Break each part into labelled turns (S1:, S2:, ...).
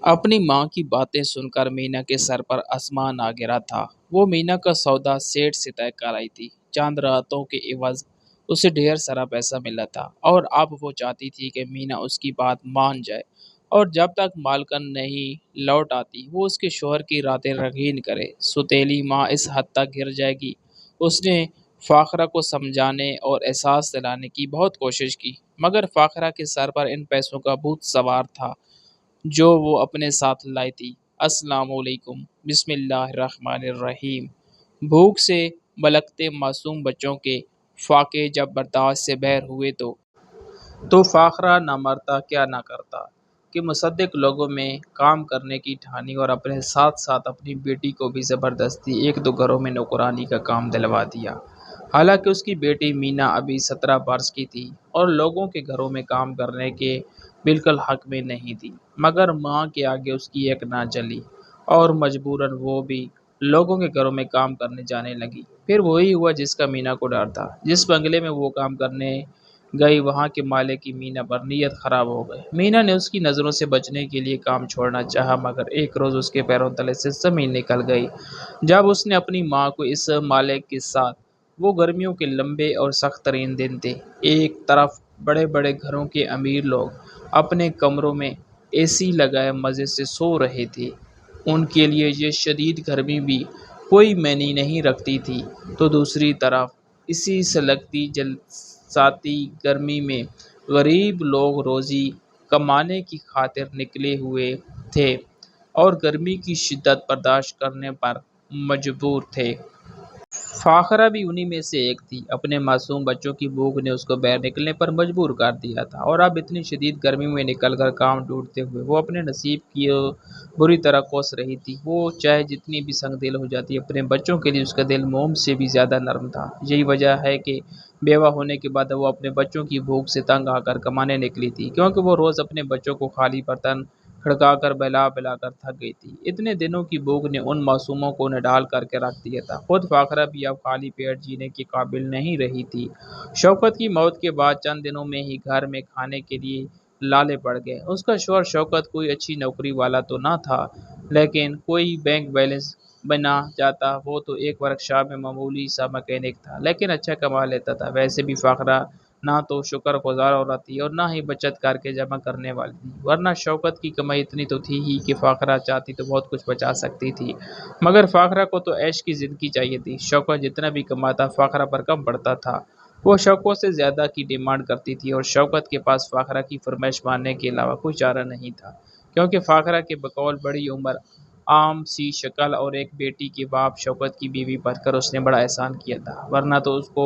S1: اپنی ماں کی باتیں سن کر مینا کے سر پر آسمان آ گرا تھا۔ وہ مینا کا سودا سیٹھ سے طے کر آئی تھی۔ چند راتوں کے عوض اسے ڈھیر سارا پیسہ ملا تھا اور اب وہ چاہتی تھی کہ مینا اس کی بات مان جائے اور جب تک مالکن نہیں لوٹ آتی وہ اس کے شوہر کی راتیں رنگین کرے۔ ستیلی ماں اس حد تک گر جائے گی، اس نے فاخرہ کو سمجھانے اور احساس دلانے کی بہت کوشش کی، مگر فاخرہ کے سر پر ان پیسوں کا بھوت سوار تھا جو وہ اپنے ساتھ لائی تھی۔ السلام علیکم، بسم اللہ الرحمن الرحیم۔ بھوک سے بلکتے معصوم بچوں کے فاقے جب برداشت سے باہر ہوئے تو فاخرہ نہ مرتا کیا نہ کرتا کہ مصدق لوگوں میں کام کرنے کی ٹھانی اور اپنے ساتھ ساتھ اپنی بیٹی کو بھی زبردستی ایک دو گھروں میں نوکرانی کا کام دلوا دیا۔ حالانکہ اس کی بیٹی مینا ابھی 17 برس کی تھی اور لوگوں کے گھروں میں کام کرنے کے بالکل حق میں نہیں تھی، مگر ماں کے آگے اس کی ایک نہ چلی اور مجبوراً وہ بھی لوگوں کے گھروں میں کام کرنے جانے لگی۔ پھر وہی ہوا جس کا مینا کو ڈر تھا۔ جس بنگلے میں وہ کام کرنے گئی وہاں کے مالک کی مینا پر نیت خراب ہو گئی۔ مینا نے اس کی نظروں سے بچنے کے لیے کام چھوڑنا چاہا، مگر ایک روز اس کے پیروں تلے سے زمین نکل گئی جب اس نے اپنی ماں کو اس مالک کے ساتھ۔ وہ گرمیوں کے لمبے اور سخت ترین دن تھے۔ ایک طرف بڑے بڑے گھروں کے امیر لوگ اپنے کمروں میں اے سی لگائے مزے سے سو رہے تھے، ان کے لیے یہ شدید گرمی بھی کوئی معنی نہیں رکھتی تھی، تو دوسری طرف اسی سلگتی جلساتی گرمی میں غریب لوگ روزی کمانے کی خاطر نکلے ہوئے تھے اور گرمی کی شدت برداشت کرنے پر مجبور تھے۔ فاخرہ بھی انہی میں سے ایک تھی۔ اپنے معصوم بچوں کی بھوک نے اس کو باہر نکلنے پر مجبور کر دیا تھا اور اب اتنی شدید گرمی میں نکل کر کام ڈھونڈتے ہوئے وہ اپنے نصیب کی بری طرح کوس رہی تھی۔ وہ چاہے جتنی بھی سنگ دل ہو جاتی، اپنے بچوں کے لیے اس کا دل موم سے بھی زیادہ نرم تھا۔ یہی وجہ ہے کہ بیوہ ہونے کے بعد وہ اپنے بچوں کی بھوک سے تنگ آ کر کمانے نکلی تھی، کیونکہ وہ روز اپنے بچوں کو خالی برتن کھڑکا کر بہلا بہلا کر تھک گئی تھی۔ اتنے دنوں کی بھوک نے ان معصوموں کو نڈال کر کے رکھ دیا تھا۔ خود فاخرہ بھی اب خالی پیٹ جینے کے قابل نہیں رہی تھی۔ شوکت کی موت کے بعد چند دنوں میں ہی گھر میں کھانے کے لیے لالے پڑ گئے۔ اس کا شوہر شوکت کوئی اچھی نوکری والا تو نہ تھا، لیکن کوئی بینک بیلنس بنا جاتا۔ وہ تو ایک ورکشاپ میں معمولی سا مکینک تھا، لیکن اچھا کما لیتا تھا۔ ویسے بھی فاخرہ نہ تو شکر گزار عورت تھی اور نہ ہی بچت کر کے جمع کرنے والی تھی، ورنہ شوکت کی کمائی اتنی تو تھی ہی کہ فاخرہ چاہتی تو بہت کچھ بچا سکتی تھی، مگر فاخرہ کو تو عیش کی زندگی چاہیے تھی۔ شوکت جتنا بھی کماتا فاخرہ پر کم پڑتا تھا۔ وہ شوکت سے زیادہ کی ڈیمانڈ کرتی تھی اور شوکت کے پاس فاخرہ کی فرمائش ماننے کے علاوہ کوئی چارہ نہیں تھا، کیونکہ فاخرہ کے بقول بڑی عمر، عام سی شکل اور ایک بیٹی کے باپ شوکت کی بیوی بن کر اس نے بڑا احسان کیا تھا، ورنہ تو اس کو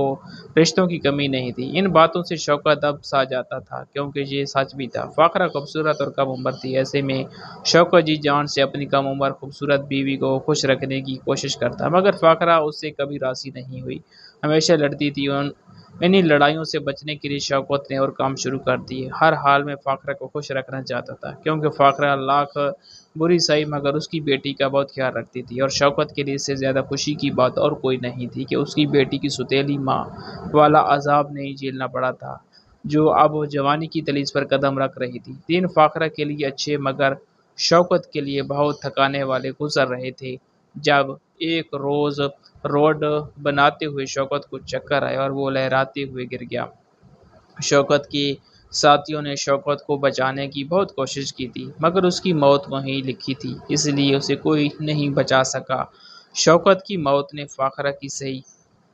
S1: رشتوں کی کمی نہیں تھی۔ ان باتوں سے شوکت دب سا جاتا تھا، کیونکہ یہ سچ بھی تھا۔ فاخرہ خوبصورت اور کم عمر تھی، ایسے میں شوکت جی جان سے اپنی کم عمر خوبصورت بیوی کو خوش رکھنے کی کوشش کرتا، مگر فاخرہ اس سے کبھی راضی نہیں ہوئی، ہمیشہ لڑتی تھی۔ انہی لڑائیوں سے بچنے کے لیے شوکت نے اور کام شروع کر دیے۔ ہر حال میں فاخرہ کو خوش رکھنا چاہتا تھا، کیونکہ فاخرہ لاکھ بری سہی مگر اس کی بیٹی کا بہت خیال رکھتی تھی، اور شوکت کے لیے اس سے زیادہ خوشی کی بات اور کوئی نہیں تھی کہ اس کی بیٹی کی ستیلی ماں والا عذاب نہیں جھیلنا پڑا تھا، جو اب جوانی کی دہلیز پر قدم رکھ رہی تھی۔ دن فاخرہ کے لیے اچھے مگر شوکت کے لیے بہت تھکانے والے گزر رہے تھے، جب ایک روز روڈ بناتے ہوئے شوکت کو چکر آیا اور وہ لہراتے ہوئے گر گیا۔ شوکت کے ساتھیوں نے شوکت کو بچانے کی بہت کوشش کی تھی، مگر اس کی موت وہیں لکھی تھی، اس لیے اسے کوئی نہیں بچا سکا۔ شوکت کی موت نے فاخرہ کی صحیح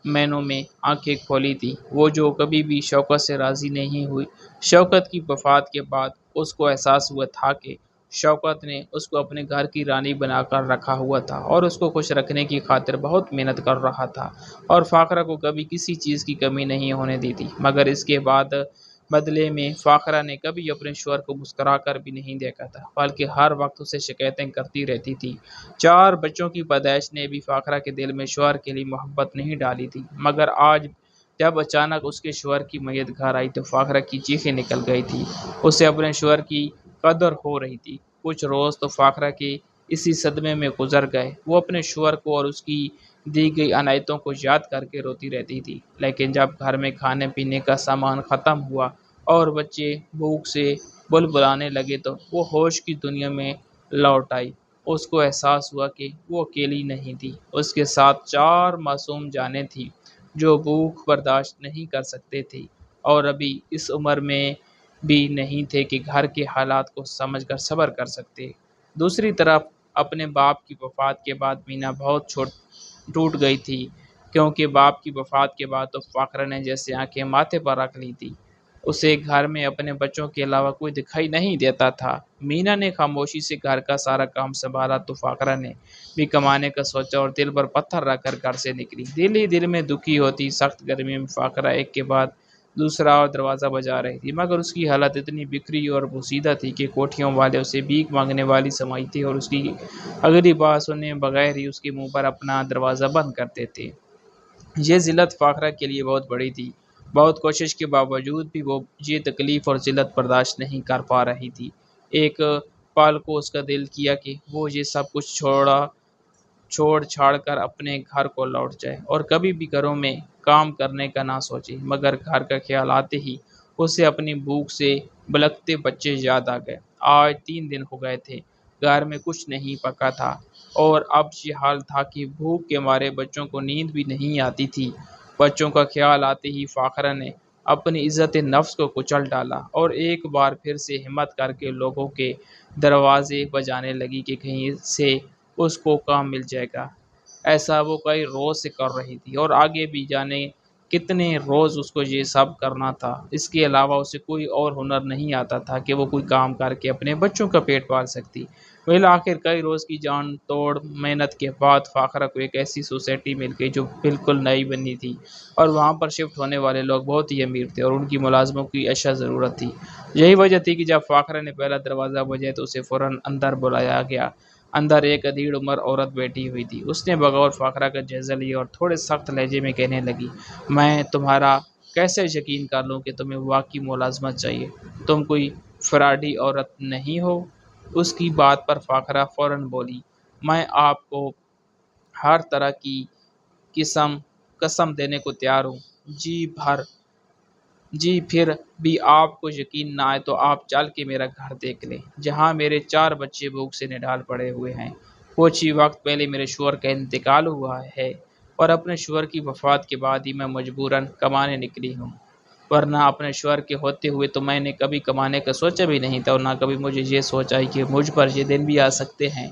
S1: معنوں میں آنکھیں کھولی تھی، وہ جو کبھی بھی شوکت سے راضی نہیں ہوئی۔ شوکت کی وفات کے بعد اس کو احساس ہوا تھا کہ شوکت نے اس کو اپنے گھر کی رانی بنا کر رکھا ہوا تھا اور اس کو خوش رکھنے کی خاطر بہت محنت کر رہا تھا، اور فاخرہ کو کبھی کسی چیز کی کمی نہیں ہونے دی تھی، مگر اس کے بعد بدلے میں فاخرہ نے کبھی اپنے شوہر کو مسکرا کر بھی نہیں دیکھا تھا، بلکہ ہر وقت اسے شکایتیں کرتی رہتی تھی۔ 4 بچوں کی پیدائش نے بھی فاخرہ کے دل میں شوہر کے لیے محبت نہیں ڈالی تھی، مگر آج جب اچانک اس کے شوہر کی میت گھر آئی تو فاخرہ کی چیخیں نکل گئی تھی۔ اسے اپنے شوہر کی قدر ہو رہی تھی۔ کچھ روز تو فاخرہ کے اسی صدمے میں گزر گئے۔ وہ اپنے شوہر کو اور اس کی دی گئی عنایتوں کو یاد کر کے روتی رہتی تھی، لیکن جب گھر میں کھانے پینے کا سامان ختم ہوا اور بچے بھوک سے بلبلانے لگے تو وہ ہوش کی دنیا میں لوٹ آئی۔ اس کو احساس ہوا کہ وہ اکیلی نہیں تھی، اس کے ساتھ 4 معصوم جانیں تھیں جو بھوک برداشت نہیں کر سکتے تھے اور ابھی اس عمر میں بھی نہیں تھے کہ گھر کے حالات کو سمجھ کر صبر کر سکتے۔ دوسری طرف اپنے باپ کی وفات کے بعد مینا بہت ٹوٹ گئی تھی، کیونکہ باپ کی وفات کے بعد تو فاخرہ نے جیسے آنکھیں ماتھے پر رکھ لی تھی۔ اسے گھر میں اپنے بچوں کے علاوہ کوئی دکھائی نہیں دیتا تھا۔ مینا نے خاموشی سے گھر کا سارا کام سنبھالا تو فاخرہ نے بھی کمانے کا سوچا اور دل پر پتھر رکھ کر گھر سے نکلی۔ دل ہی دل میں دکھی ہوتی، سخت گرمی میں فاخرہ ایک کے بعد دوسرا اور دروازہ بجا رہی تھی، مگر اس کی حالت اتنی بکھری اور بوسیدہ تھی کہ کوٹھیوں والے اسے بھیک مانگنے والی سمجھتے اور اس کی اگلی بات سنے بغیر ہی اس کے منہ پر اپنا دروازہ بند کرتے تھے۔ یہ ذلت فاخرہ کے لیے بہت بڑی تھی۔ بہت کوشش کے باوجود بھی وہ یہ تکلیف اور ذلت برداشت نہیں کر پا رہی تھی۔ ایک پل کو اس کا دل کیا کہ وہ یہ سب کچھ چھوڑ چھاڑ کر اپنے گھر کو لوٹ جائے اور کبھی بھی گھروں میں کام کرنے کا نہ سوچے، مگر گھر کا خیال آتے ہی اسے اپنی بھوک سے بلکتے بچے یاد آ گئے۔ آج 3 دن ہو گئے تھے، گھر میں کچھ نہیں پکا تھا اور اب یہ حال تھا کہ بھوک کے مارے بچوں کو نیند بھی نہیں آتی تھی۔ بچوں کا خیال آتے ہی فاخرہ نے اپنی عزت نفس کو کچل ڈالا اور ایک بار پھر سے ہمت کر کے لوگوں کے دروازے بجانے لگی کہ کہیں سے اس کو کام مل جائے گا۔ ایسا وہ کئی روز سے کر رہی تھی اور آگے بھی جانے کتنے روز اس کو یہ سب کرنا تھا۔ اس کے علاوہ اسے کوئی اور ہنر نہیں آتا تھا کہ وہ کوئی کام کر کے اپنے بچوں کا پیٹ پال سکتی۔ بالآخر کئی روز کی جان توڑ محنت کے بعد فاخرہ کو ایک ایسی سوسائٹی مل گئی جو بالکل نئی بنی تھی اور وہاں پر شفٹ ہونے والے لوگ بہت ہی امیر تھے اور ان کی ملازموں کی اشد ضرورت تھی۔ یہی وجہ تھی کہ جب فاخرہ نے پہلا دروازہ بجایا تو اسے فوراً اندر بلایا گیا۔ اندر ایک ادھیڑ عمر عورت بیٹھی ہوئی تھی۔ اس نے بغور فاخرہ کا جائزہ لیا اور تھوڑے سخت لہجے میں کہنے لگی، میں تمہارا کیسے یقین کر لوں کہ تمہیں واقعی ملازمت چاہیے؟ تم کوئی فراڈی عورت نہیں ہو؟ اس کی بات پر فاخرہ فوراً بولی، میں آپ کو ہر طرح کی قسم دینے کو تیار ہوں۔ جی پھر بھی آپ کو یقین نہ آئے تو آپ چل کے میرا گھر دیکھ لیں، جہاں میرے 4 بچے بھوک سے نڈال پڑے ہوئے ہیں۔ کچھ ہی وقت پہلے میرے شوہر کا انتقال ہوا ہے اور اپنے شوہر کی وفات کے بعد ہی میں مجبوراً کمانے نکلی ہوں، ورنہ اپنے شوہر کے ہوتے ہوئے تو میں نے کبھی کمانے کا سوچا بھی نہیں تھا اور نہ کبھی مجھے یہ سوچا ہے کہ مجھ پر یہ دن بھی آ سکتے ہیں۔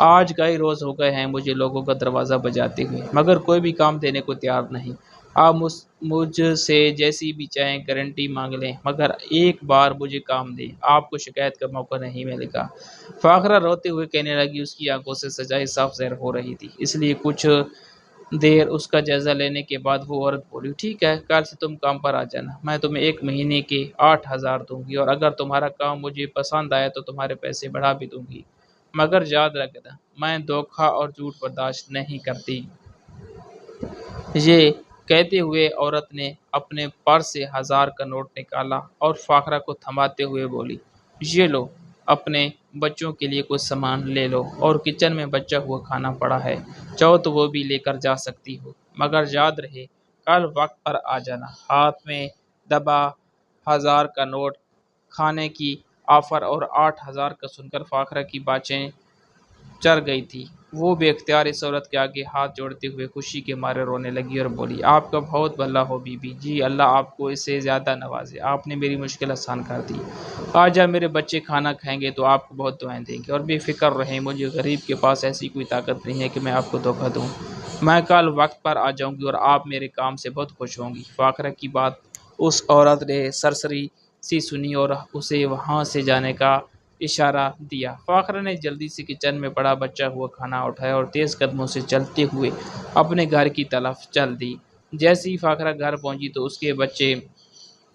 S1: آج کئی روز ہو گئے ہیں مجھے لوگوں کا دروازہ بجاتے ہوئے، مگر کوئی بھی کام دینے کو تیار نہیں۔ آپ مجھ سے جیسی بھی چاہیں گارنٹی مانگ لیں، مگر ایک بار مجھے کام دیں، آپ کو شکایت کا موقع نہیں ملے گا۔ فاخرہ روتے ہوئے کہنے لگی۔ اس کی آنکھوں سے سجائی صاف ظاہر ہو رہی تھی، اس لیے کچھ دیر اس کا جائزہ لینے کے بعد وہ عورت بولی، ٹھیک ہے، کل سے تم کام پر آ جانا، میں تمہیں 1 مہینے کے 8,000 دوں گی اور اگر تمہارا کام مجھے پسند آیا تو تمہارے پیسے بڑھا بھی دوں گی، مگر یاد رکھنا میں دھوکہ اور جھوٹ برداشت نہیں کرتی۔ یہ کہتے ہوئے عورت نے اپنے پرس سے 1,000 کا نوٹ نکالا اور فاخرہ کو تھماتے ہوئے بولی، یہ لو، اپنے بچوں کے لیے کچھ سامان لے لو اور کچن میں بچا ہوا کھانا پڑا ہے، چاہو تو وہ بھی لے کر جا سکتی ہو، مگر یاد رہے کل وقت پر آ جانا۔ ہاتھ میں دبا 1,000 کا نوٹ، کھانے کی آفر اور 8,000 کا سن کر فاخرہ کی باتیں چر گئی تھی۔ وہ بے اختیار اس عورت کے آگے ہاتھ جوڑتے ہوئے خوشی کے مارے رونے لگی اور بولی، آپ کا بہت بھلا ہو بی بی جی، اللہ آپ کو اس سے زیادہ نوازے، آپ نے میری مشکل آسان کر دی۔ آج جب میرے بچے کھانا کھائیں گے تو آپ کو بہت دعائیں دیں گے اور بے فکر رہیں، مجھے غریب کے پاس ایسی کوئی طاقت نہیں ہے کہ میں آپ کو دھوکہ دوں، میں کل وقت پر آ جاؤں گی اور آپ میرے کام سے بہت خوش ہوں گی۔ فاخرہ کی بات اس عورت نے سرسری سی سنی اور اسے وہاں سے جانے کا اشارہ دیا۔ فاخرہ نے جلدی سے کچن میں پڑا بچا ہوا کھانا اٹھایا اور تیز قدموں سے چلتے ہوئے اپنے گھر کی طرف چل دی۔ جیسے ہی فاخرہ گھر پہنچی تو اس کے بچے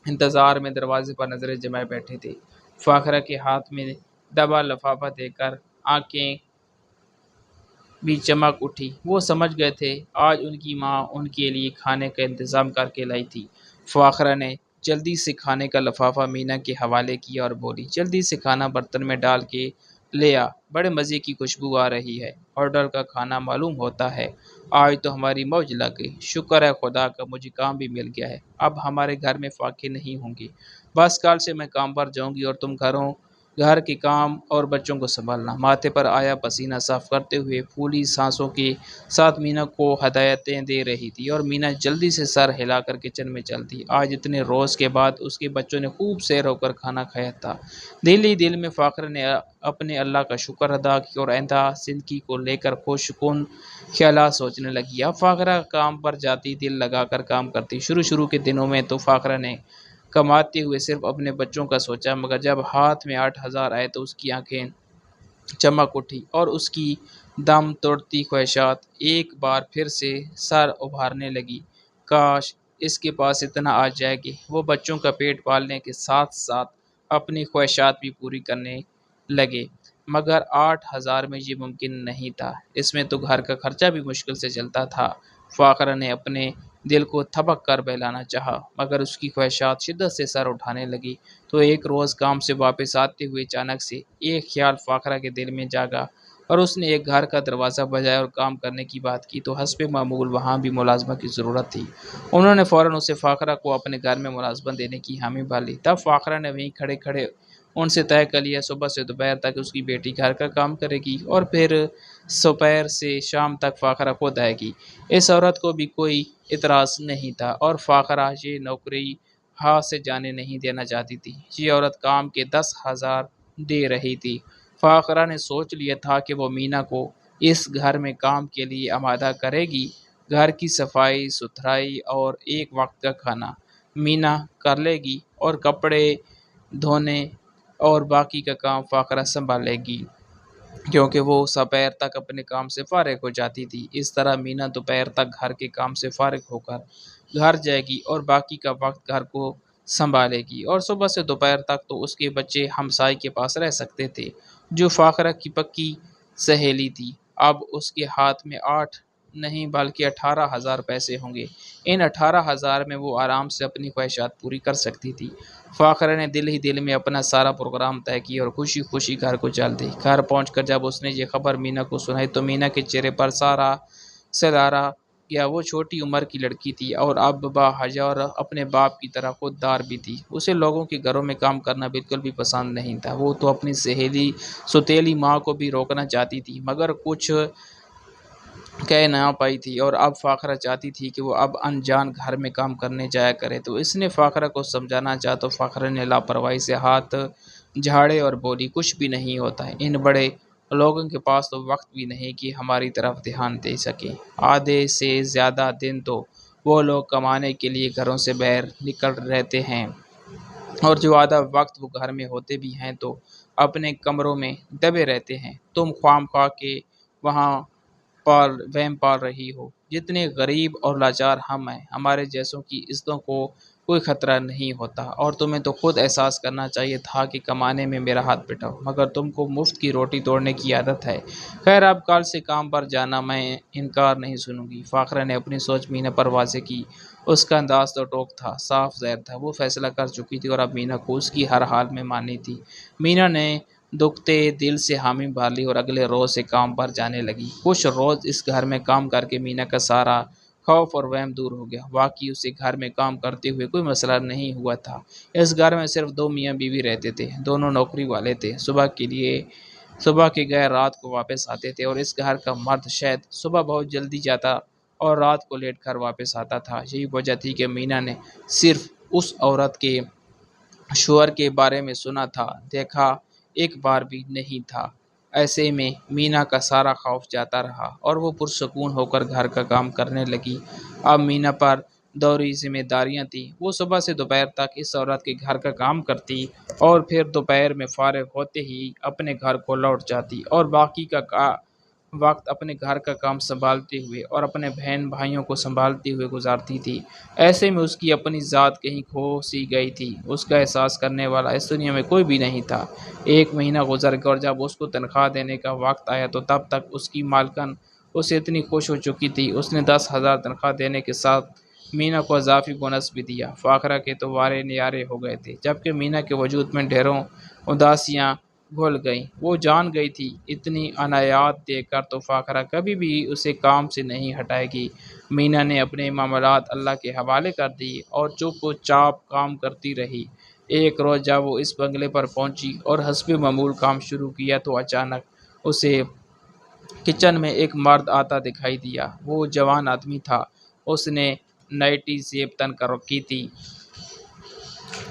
S1: انتظار میں دروازے پر نظریں جمائے بیٹھے تھے۔ فاخرہ کے ہاتھ میں دبا لفافہ دیکھ کر آنکھیں بھی چمک اٹھی۔ وہ سمجھ گئے تھے آج ان کی ماں ان کے لیے کھانے کا انتظام کر کے لائی تھی۔ فاخرہ نے جلدی سے کھانے کا لفافہ مینا کے حوالے کیا اور بولی، جلدی سے کھانا برتن میں ڈال کے لے آ، بڑے مزے کی خوشبو آ رہی ہے، ہوٹل کا کھانا معلوم ہوتا ہے، آج تو ہماری موج لگ گئی، شکر ہے خدا کا مجھے کام بھی مل گیا ہے، اب ہمارے گھر میں فاقے نہیں ہوں گے، بس کل سے میں کام پر جاؤں گی اور تم گھروں گھر کے کام اور بچوں کو سنبھالنا۔ ماتھے پر آیا پسینہ صاف کرتے ہوئے پھولی سانسوں کے ساتھ مینا کو ہدایتیں دے رہی تھی، اور مینا جلدی سے سر ہلا کر کچن میں چل دی۔ آج اتنے روز کے بعد اس کے بچوں نے خوب سیر ہو کر کھانا کھایا تھا۔ دل ہی دل میں فاخرہ نے اپنے اللہ کا شکر ادا کیا اور آئندہ زندگی کو لے کر پرسکون خیالات سوچنے لگی۔ اب فاخرہ کام پر جاتی، دل لگا کر کام کرتی۔ شروع کے دنوں میں تو فاخرہ نے کماتے ہوئے صرف اپنے بچوں کا سوچا، مگر جب ہاتھ میں 8,000 آئے تو اس کی آنکھیں چمک اٹھی اور اس کی دم توڑتی خواہشات ایک بار پھر سے سر ابھارنے لگی۔ کاش اس کے پاس اتنا آ جائے کہ وہ بچوں کا پیٹ پالنے کے ساتھ ساتھ اپنی خواہشات بھی پوری کرنے لگے، مگر 8,000 میں یہ ممکن نہیں تھا۔ اس میں تو گھر کا خرچہ بھی مشکل سے چلتا تھا۔ فاخرہ نے اپنے دل کو تھپک کر بہلانا چاہا، مگر اس کی خواہشات شدت سے سر اٹھانے لگی۔ تو ایک روز کام سے واپس آتے ہوئے اچانک سے ایک خیال فاخرہ کے دل میں جاگا، اور اس نے ایک گھر کا دروازہ بجایا اور کام کرنے کی بات کی تو حسب معمول وہاں بھی ملازمہ کی ضرورت تھی۔ انہوں نے فوراً اسے فاخرہ کو اپنے گھر میں ملازمت دینے کی حامی بھر لی۔ تب فاخرہ نے وہیں کھڑے کھڑے ان سے طے کر لیا، صبح سے دوپہر تک اس کی بیٹی گھر کا کام کرے گی اور پھر دوپہر سے شام تک فاخرہ خود آئے گی۔ اس عورت کو بھی کوئی اعتراض نہیں تھا، اور فاخرہ یہ نوکری ہاتھ سے جانے نہیں دینا چاہتی تھی۔ یہ عورت کام کے 10,000 دے رہی تھی۔ فاخرہ نے سوچ لیا تھا کہ وہ مینا کو اس گھر میں کام کے لیے آمادہ کرے گی۔ گھر کی صفائی ستھرائی اور ایک وقت کا کھانا مینا کر لے گی، اور کپڑے دھونے اور باقی کا کام فاخرہ سنبھالے گی، کیونکہ وہ دوپہر تک اپنے کام سے فارغ ہو جاتی تھی۔ اس طرح مینا دوپہر تک گھر کے کام سے فارغ ہو کر گھر جائے گی اور باقی کا وقت گھر کو سنبھالے گی، اور صبح سے دوپہر تک تو اس کے بچے ہمسائے کے پاس رہ سکتے تھے، جو فاخرہ کی پکی سہیلی تھی۔ اب اس کے ہاتھ میں 8 نہیں بلکہ 18,000 پیسے ہوں گے۔ ان 18,000 میں وہ آرام سے اپنی خواہشات پوری کر سکتی تھی۔ فاخرہ نے دل ہی دل میں اپنا سارا پروگرام طے کیا اور خوشی خوشی گھر کو چل دی۔ گھر پہنچ کر جب اس نے یہ خبر مینا کو سنائی تو مینا کے چہرے پر سارا سدھارا گیا۔ وہ چھوٹی عمر کی لڑکی تھی اور اب باحجہ اور اپنے باپ کی طرح خوددار بھی تھی۔ اسے لوگوں کے گھروں میں کام کرنا بالکل بھی پسند نہیں تھا۔ وہ تو اپنی سوتیلی ماں کو بھی روکنا چاہتی تھی، مگر کچھ کہہ نہ پائی تھی، اور اب فاخرہ چاہتی تھی کہ وہ اب انجان گھر میں کام کرنے جایا کرے۔ تو اس نے فاخرہ کو سمجھانا چاہا تو فاخرہ نے لاپرواہی سے ہاتھ جھاڑے اور بولی، کچھ بھی نہیں ہوتا ہے، ان بڑے لوگوں کے پاس تو وقت بھی نہیں کہ ہماری طرف دھیان دے سکیں۔ آدھے سے زیادہ دن تو وہ لوگ کمانے کے لیے گھروں سے باہر نکل رہتے ہیں، اور جو آدھا وقت وہ گھر میں ہوتے بھی ہیں تو اپنے کمروں میں دبے رہتے ہیں۔ تم خواہ خواہ کے وہاں وہم پال رہی ہو۔ جتنے غریب اور لاچار ہم ہیں، ہمارے جیسوں کی عزتوں کو کوئی خطرہ نہیں ہوتا، اور تمہیں تو خود احساس کرنا چاہیے تھا کہ کمانے میں میرا ہاتھ بٹاؤ، مگر تم کو مفت کی روٹی توڑنے کی عادت ہے۔ خیر، اب کل سے کام پر جانا، میں انکار نہیں سنوں گی۔ فاخرہ نے اپنی سوچ مینا پر واضح کی۔ اس کا انداز تو ٹوک تھا، صاف ظاہر تھا، وہ فیصلہ کر چکی تھی اور اب مینا کو اس کی ہر حال میں ماننی تھی۔ مینا نے دکھتے دل سے حامی بھر لی اور اگلے روز سے کام پر جانے لگی۔ کچھ روز اس گھر میں کام کر کے مینا کا سارا خوف اور وہم دور ہو گیا۔ واقعی اسے گھر میں کام کرتے ہوئے کوئی مسئلہ نہیں ہوا تھا۔ اس گھر میں صرف 2 میاں بیوی رہتے تھے، دونوں نوکری والے تھے، صبح کے گئے رات کو واپس آتے تھے، اور اس گھر کا مرد شاید صبح بہت جلدی جاتا اور رات کو لیٹ کر واپس آتا تھا۔ یہی وجہ تھی کہ مینا نے صرف اس عورت کے شوہر کے بارے میں سنا تھا، دیکھا ایک بار بھی نہیں تھا۔ ایسے میں مینا کا سارا خوف جاتا رہا اور وہ پرسکون ہو کر گھر کا کام کرنے لگی۔ اب مینا پر دوہری ذمہ داریاں تھیں۔ وہ صبح سے دوپہر تک اس عورت کے گھر کا کام کرتی اور پھر دوپہر میں فارغ ہوتے ہی اپنے گھر کو لوٹ جاتی، اور باقی کا وقت اپنے گھر کا کام سنبھالتے ہوئے اور اپنے بہن بھائیوں کو سنبھالتے ہوئے گزارتی تھی۔ ایسے میں اس کی اپنی ذات کہیں کھو سی گئی تھی۔ اس کا احساس کرنے والا اس دنیا میں کوئی بھی نہیں تھا۔ 1 مہینہ گزر گیا اور جب اس کو تنخواہ دینے کا وقت آیا تو تب تک اس کی مالکن اس سے اتنی خوش ہو چکی تھی، اس نے 10,000 تنخواہ دینے کے ساتھ مینا کو اضافی بونس بھی دیا۔ فاخرہ کے تو وارے نیارے ہو گئے تھے، جبکہ مینا کے وجود میں ڈھیروں اداسیاں گھل گئیں۔ وہ جان گئی تھی اتنی عنایات دے کر تو فاخرہ کبھی بھی اسے کام سے نہیں ہٹائے گی۔ مینا نے اپنے معاملات اللہ کے حوالے کر دیے اور چپ چاپ کام کرتی رہی۔ ایک روز جب وہ اس بنگلے پر پہنچی اور حسب معمول کام شروع کیا تو اچانک اسے کچن میں ایک مرد آتا دکھائی دیا۔ وہ جوان آدمی تھا۔ اس نے نائٹی زیب تن کر رکھی تھی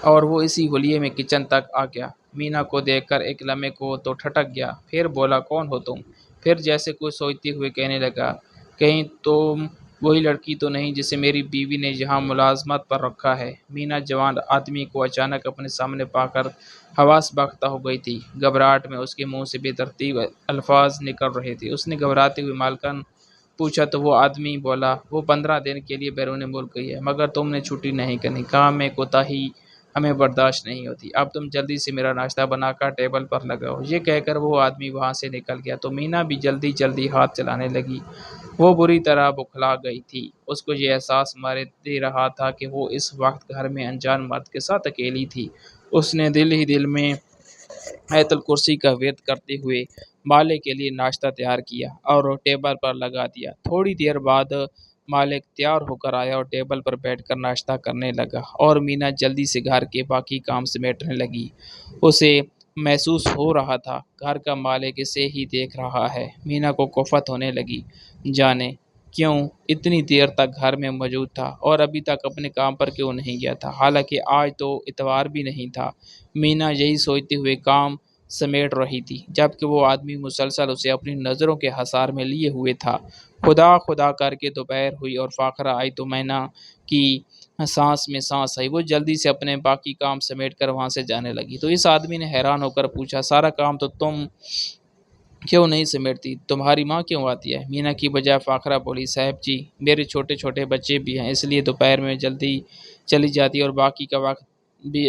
S1: اور وہ اسی ہولیے میں کچن تک آ گیا۔ مینا کو دیکھ کر ایک لمحے کو تو ٹھٹک گیا، پھر بولا کون ہو تم؟ پھر جیسے کچھ سوچتے ہوئے کہنے لگا کہیں تم وہی لڑکی تو نہیں جسے میری بیوی نے یہاں ملازمت پر رکھا ہے؟ مینا جوان آدمی کو اچانک اپنے سامنے پا کر حواس باختہ ہو گئی تھی۔ گھبراہٹ میں اس کے منہ سے بے ترتیب الفاظ نکل رہے تھے۔ اس نے گھبراتے ہوئے مالکن پوچھا تو وہ آدمی بولا وہ 15 دن کے لیے بیرون ملک گئی ہے، مگر تم نے چھٹی نہیں کرنی۔ کام میں کوتاہی ہمیں برداشت نہیں ہوتی۔ اب تم جلدی سے میرا ناشتہ بنا کر ٹیبل پر لگاؤ۔ یہ کہہ کر وہ آدمی وہاں سے نکل گیا تو مینا بھی جلدی جلدی ہاتھ چلانے لگی۔ وہ بری طرح بوکھلا گئی تھی۔ اس کو یہ احساس مارے دے رہا تھا کہ وہ اس وقت گھر میں انجان مرد کے ساتھ اکیلی تھی۔ اس نے دل ہی دل میں آیت الکرسی کا ورد کرتے ہوئے مالک کے لیے ناشتہ تیار کیا اور ٹیبل پر لگا دیا۔ تھوڑی دیر بعد مالک تیار ہو کر آیا اور ٹیبل پر بیٹھ کر ناشتہ کرنے لگا اور مینا جلدی سے گھر کے باقی کام سمیٹنے لگی۔ اسے محسوس ہو رہا تھا گھر کا مالک اسے ہی دیکھ رہا ہے۔ مینا کو کفت ہونے لگی، جانے کیوں اتنی دیر تک گھر میں موجود تھا اور ابھی تک اپنے کام پر کیوں نہیں گیا تھا، حالانکہ آج تو اتوار بھی نہیں تھا۔ مینا یہی سوچتے ہوئے کام سمیٹ رہی تھی جبکہ وہ آدمی مسلسل اسے اپنی نظروں کے حصار میں لیے ہوئے تھا۔ خدا خدا کر کے دوپہر ہوئی اور فاخرہ آئی تو مینا کی سانس میں سانس آئی۔ وہ جلدی سے اپنے باقی کام سمیٹ کر وہاں سے جانے لگی تو اس آدمی نے حیران ہو کر پوچھا سارا کام تو تم کیوں نہیں سمیٹتی؟ تمہاری ماں کیوں آتی ہے؟ مینا کی بجائے فاخرہ بولی صاحب جی میرے چھوٹے چھوٹے بچے بھی ہیں، اس لیے دوپہر میں جلدی چلی جاتی ہے اور باقی کا وقت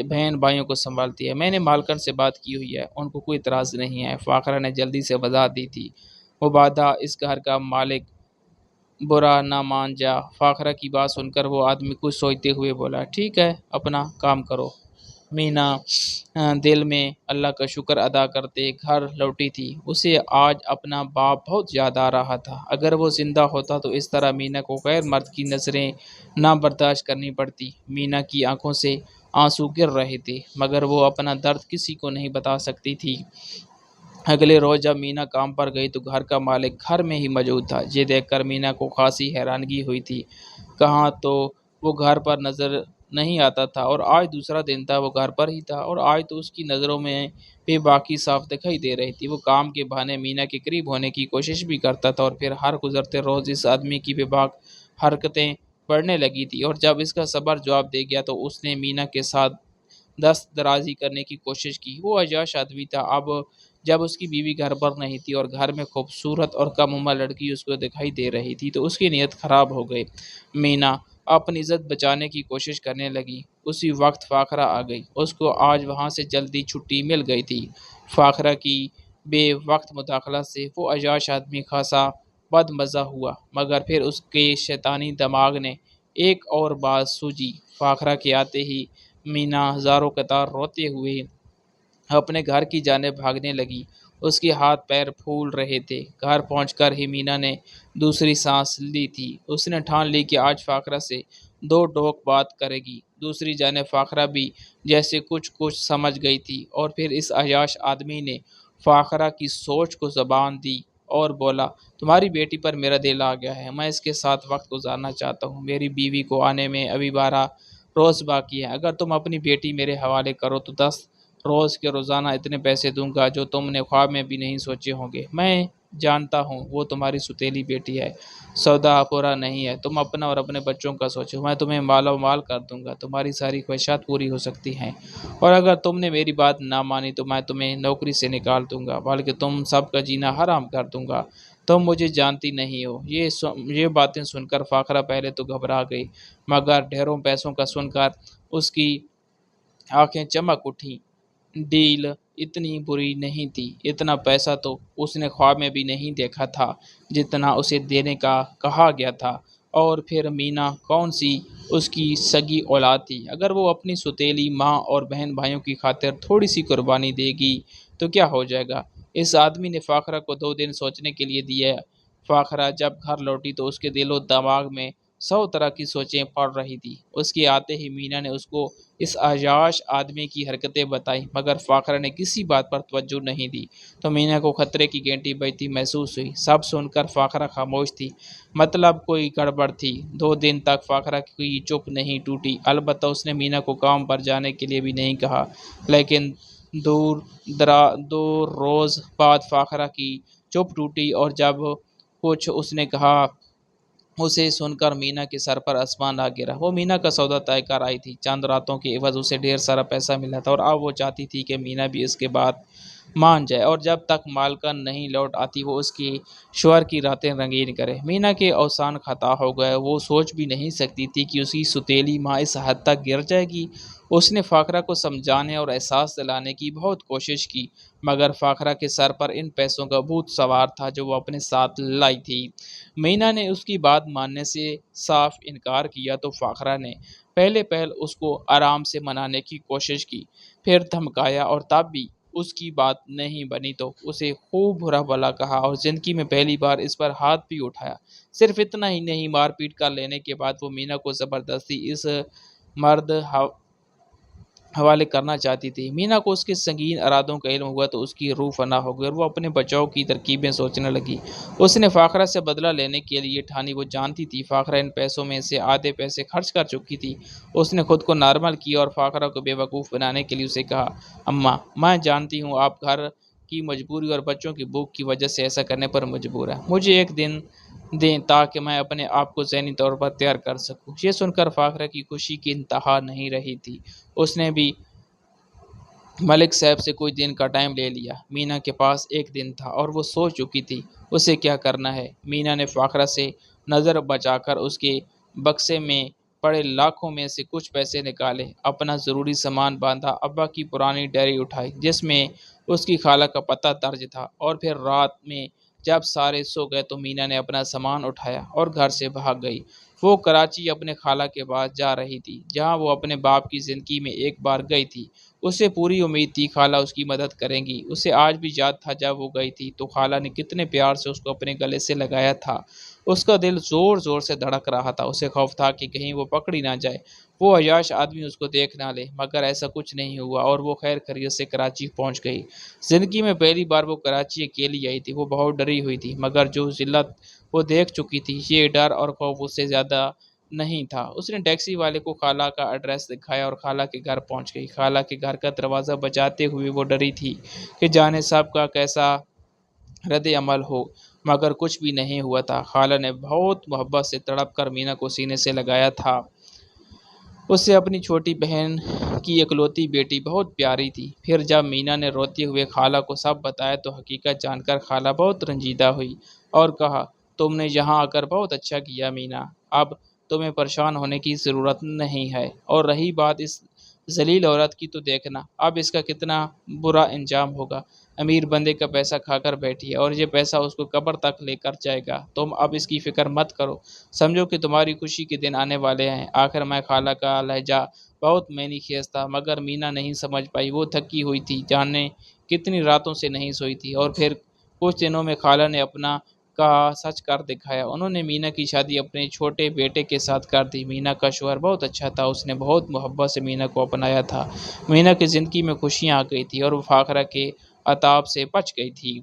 S1: بہن بھائیوں کو سنبھالتی ہے۔ میں نے مالکن سے بات کی ہوئی ہے، ان کو کوئی اعتراض نہیں ہے، فاخرہ نے جلدی سے وضاحت دی تھی۔ مبادہ اس گھر کا مالک برا نہ مان جا۔ فاخرہ کی بات سن کر وہ آدمی کچھ سوچتے ہوئے بولا ٹھیک ہے اپنا کام کرو۔ مینا دل میں اللہ کا شکر ادا کرتے گھر لوٹی تھی۔ اسے آج اپنا باپ بہت یاد آ رہا تھا۔ اگر وہ زندہ ہوتا تو اس طرح مینا کو غیر مرد کی نظریں نہ برداشت کرنی پڑتی۔ مینا کی آنکھوں سے آنسو گر رہے تھے مگر وہ اپنا درد کسی کو نہیں بتا سکتی تھی۔ اگلے روز جب مینا کام پر گئی تو گھر کا مالک گھر میں ہی موجود تھا۔ یہ دیکھ کر مینا کو خاصی حیرانگی ہوئی تھی۔ کہاں تو وہ گھر پر نظر نہیں آتا تھا اور آج دوسرا دن تھا وہ گھر پر ہی تھا اور آج تو اس کی نظروں میں بے باکی صاف دکھائی دے رہی تھی۔ وہ کام کے بہانے مینا کے قریب ہونے کی کوشش بھی کرتا تھا اور پھر ہر گزرتے روز اس آدمی کی بے باک حرکتیں بڑھنے لگی تھی اور جب اس کا صبر جواب دے گیا تو اس نے مینا کے ساتھ دست درازی کرنے کی کوشش کی۔ وہ عیاش آدمی تھا۔ اب جب اس کی بیوی گھر پر نہیں تھی اور گھر میں خوبصورت اور کم عمر لڑکی اس کو دکھائی دے رہی تھی تو اس کی نیت خراب ہو گئی۔ مینا اپنی عزت بچانے کی کوشش کرنے لگی۔ اسی وقت فاخرہ آ گئی۔ اس کو آج وہاں سے جلدی چھٹی مل گئی تھی۔ فاخرہ کی بے وقت مداخلت سے وہ عیاش آدمی خاصا بد مزہ ہوا مگر پھر اس کے شیطانی دماغ نے ایک اور بات سوجی۔ فاخرہ کے آتے ہی مینا ہزاروں قطار روتے ہوئے اپنے گھر کی جانب بھاگنے لگی۔ اس کے ہاتھ پیر پھول رہے تھے۔ گھر پہنچ کر ہی مینا نے دوسری سانس لی تھی۔ اس نے ٹھان لی کہ آج فاخرہ سے دو ٹوک بات کرے گی۔ دوسری جانب فاخرہ بھی جیسے کچھ سمجھ گئی تھی اور پھر اس عیاش آدمی نے فاخرہ کی سوچ کو زبان دی اور بولا تمہاری بیٹی پر میرا دل آ گیا ہے، میں اس کے ساتھ وقت گزارنا چاہتا ہوں۔ میری بیوی کو آنے میں ابھی 12 روز باقی ہیں۔ اگر تم اپنی بیٹی میرے حوالے کرو تو 10 روز کے روزانہ اتنے پیسے دوں گا جو تم نے خواب میں بھی نہیں سوچے ہوں گے۔ میں جانتا ہوں وہ تمہاری سوتیلی بیٹی ہے، سودا پورا نہیں ہے، تم اپنا اور اپنے بچوں کا سوچو۔ میں تمہیں مالو مال کر دوں گا، تمہاری ساری خواہشات پوری ہو سکتی ہیں، اور اگر تم نے میری بات نہ مانی تو میں تمہیں نوکری سے نکال دوں گا، بلکہ تم سب کا جینا حرام کر دوں گا۔ تم مجھے جانتی نہیں ہو۔ یہ باتیں سن کر فاخرہ پہلے تو گھبرا گئی مگر ڈھیروں پیسوں کا سن کر اس کی آنکھیں چمک اٹھیں۔ ڈیل اتنی بری نہیں تھی۔ اتنا پیسہ تو اس نے خواب میں بھی نہیں دیکھا تھا جتنا اسے دینے کا کہا گیا تھا، اور پھر مینا کون سی اس کی سگی اولاد تھی؟ اگر وہ اپنی سوتیلی ماں اور بہن بھائیوں کی خاطر تھوڑی سی قربانی دے گی تو کیا ہو جائے گا؟ اس آدمی نے فاخرہ کو 2 دن سوچنے کے لیے دیے۔ فاخرہ جب گھر لوٹی تو اس کے دل و دماغ میں 100 طرح کی سوچیں پڑ رہی تھی۔ اس کے آتے ہی مینا نے اس کو اس عیاش آدمی کی حرکتیں بتائیں، مگر فاخرہ نے کسی بات پر توجہ نہیں دی تو مینا کو خطرے کی گھنٹی بجتی محسوس ہوئی۔ سب سن کر فاخرہ خاموش تھی، مطلب کوئی گڑبڑ تھی۔ 2 دن تک فاخرہ کی چپ نہیں ٹوٹی، البتہ اس نے مینا کو کام پر جانے کے لیے بھی نہیں کہا، لیکن دو روز بعد فاخرہ کی چپ ٹوٹی اور جب کچھ اس نے کہا، اسے سن کر مینا کے سر پر آسمان آ گرا۔ وہ مینا کا سودا طے کر آئی تھی، چند راتوں کے عوض اسے ڈھیر سارا پیسہ ملا تھا، اور اب وہ چاہتی تھی کہ مینا بھی اس کے بات مان جائے اور جب تک مالکن نہیں لوٹ آتی وہ اس کی شوہر کی راتیں رنگین کرے۔ مینا کے اوزان خطا ہو گئے، وہ سوچ بھی نہیں سکتی تھی کہ اس کی ستیلی ماں اس حد تک گر جائے گی۔ اس نے فاخرہ کو سمجھانے اور احساس دلانے کی بہت کوشش کی، مگر فاخرہ کے سر پر ان پیسوں کا بھوت سوار تھا جو وہ اپنے ساتھ لائی تھی۔ مینا نے اس کی بات ماننے سے صاف انکار کیا تو فاخرہ نے پہلے اس کو آرام سے منانے کی کوشش کی، پھر دھمکایا، اور تب بھی اس کی بات نہیں بنی تو اسے خوب برا بھلا کہا اور زندگی میں پہلی بار اس پر ہاتھ بھی اٹھایا۔ صرف اتنا ہی نہیں، مار پیٹ کر لینے کے بعد وہ مینا کو زبردستی اس مرد حوالے کرنا چاہتی تھی۔ مینا کو اس کے سنگین ارادوں کا علم ہوا تو اس کی روح فنا ہو گئی اور وہ اپنے بچاؤ کی ترکیبیں سوچنے لگی۔ اس نے فاخرہ سے بدلہ لینے کے لیے ٹھانی۔ وہ جانتی تھی فاخرہ ان پیسوں میں سے آدھے پیسے خرچ کر چکی تھی۔ اس نے خود کو نارمل کیا اور فاخرہ کو بے وقوف بنانے کے لیے اسے کہا، اماں، میں جانتی ہوں آپ گھر کی مجبوری اور بچوں کی بھوک کی وجہ سے ایسا کرنے پر مجبور ہیں، مجھے ایک دن دیں تاکہ میں اپنے آپ کو ذہنی طور پر تیار کر سکوں۔ یہ سن کر فاخرہ کی خوشی کی انتہا نہیں رہی تھی۔ اس نے بھی ملک صاحب سے کچھ دن کا ٹائم لے لیا۔ مینا کے پاس ایک دن تھا اور وہ سوچ چکی تھی اسے کیا کرنا ہے۔ مینا نے فاخرہ سے نظر بچا کر اس کے بکسے میں پڑے لاکھوں میں سے کچھ پیسے نکالے، اپنا ضروری سامان باندھا، ابا کی پرانی ڈائری اٹھائی جس میں اس کی خالہ کا پتہ درج تھا، اور پھر رات میں جب سارے سو گئے تو مینا نے اپنا سامان اٹھایا اور گھر سے بھاگ گئی۔ وہ کراچی اپنے خالہ کے پاس جا رہی تھی، جہاں وہ اپنے باپ کی زندگی میں ایک بار گئی تھی۔ اسے پوری امید تھی خالہ اس کی مدد کریں گی۔ اسے آج بھی یاد تھا جب وہ گئی تھی تو خالہ نے کتنے پیار سے اس کو اپنے گلے سے لگایا تھا۔ اس کا دل زور زور سے دھڑک رہا تھا، اسے خوف تھا کہ کہیں وہ پکڑی نہ جائے، وہ عیاش آدمی اس کو دیکھ نہ لے، مگر ایسا کچھ نہیں ہوا اور وہ خیر خیریت سے کراچی پہنچ گئی۔ زندگی میں پہلی بار وہ کراچی اکیلی آئی تھی۔ وہ بہت ڈری ہوئی تھی، مگر جو ذلت وہ دیکھ چکی تھی، یہ ڈر اور خوف اس سے زیادہ نہیں تھا۔ اس نے ٹیکسی والے کو خالہ کا ایڈریس دکھایا اور خالہ کے گھر پہنچ گئی۔ خالہ کے گھر کا دروازہ بجاتے ہوئے وہ ڈری تھی کہ جانے صاحب کا کیسا رد عمل ہو، مگر کچھ بھی نہیں ہوا تھا۔ خالہ نے بہت محبت سے تڑپ کر مینا کو سینے سے لگایا تھا۔ اسے اپنی چھوٹی بہن کی اکلوتی بیٹی بہت پیاری تھی۔ پھر جب مینا نے روتے ہوئے خالہ کو سب بتایا تو حقیقت جان کر خالہ بہت رنجیدہ ہوئی اور کہا، تم نے یہاں آ کر بہت اچھا کیا مینا، اب تمہیں پریشان ہونے کی ضرورت نہیں ہے، اور رہی بات اس ذلیل عورت کی تو دیکھنا اب اس کا کتنا برا انجام ہوگا۔ امیر بندے کا پیسہ کھا کر بیٹھی ہے اور یہ پیسہ اس کو قبر تک لے کر جائے گا۔ تم اب اس کی فکر مت کرو، سمجھو کہ تمہاری خوشی کے دن آنے والے ہیں۔ آخر میں خالہ کا لہجہ بہت معنی خیز تھا، مگر مینا نہیں سمجھ پائی۔ وہ تھکی ہوئی تھی، جانے کتنی راتوں سے نہیں سوئی تھی، اور پھر کچھ دنوں میں خالہ نے اپنا کا سچ کر دکھایا۔ انہوں نے مینا کی شادی اپنے چھوٹے بیٹے کے ساتھ کر دی۔ مینا کا شوہر بہت اچھا تھا، اس نے بہت محبت سے مینا کو اپنایا تھا۔ مینا کی زندگی میں خوشیاں آ گئی تھی اور وہ فاخرہ کے عتاب سے بچ گئی تھی۔